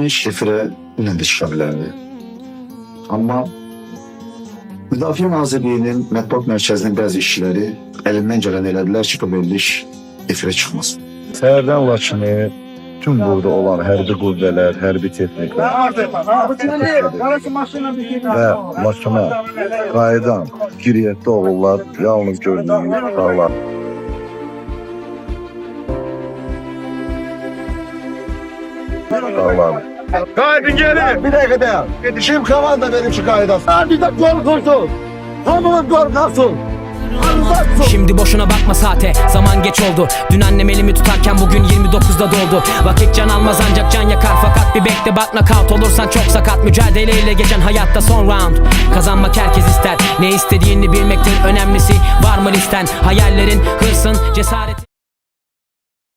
şifre yine de çıka bilərdi. Amma Müdafiə Nazirliyinin mətbuat mərkəzinin bəzi işçiləri əlindən gələn elədilər ki, bu veriliş efirə çıxmasın. Səhərdən Laçını tüm burada olan hərbi qüvvələr, hərbi texniklər və Laçına qayıdan qiriyyətli oğullar yalnız gördüyünüz uşaqlar. Kaydın geri. Bir dakika dayan. Kim komanda benim şu kaydasın? Hadi de korkursun. Hamının korkarsın. Şimdi boşuna bakma saate, zaman geç oldu. Dün annem elimi tutarken bugün 29'da doldu. Vakit can almaz ancak can yakar, fakat bir bekle bak, nakavt olursan çok sakat. Mücadeleyle geçen hayatta son round. Kazanmak herkes ister, ne istediğini bilmektir önemlisi. Var mı listen, hayallerin, hırsın, cesaretin.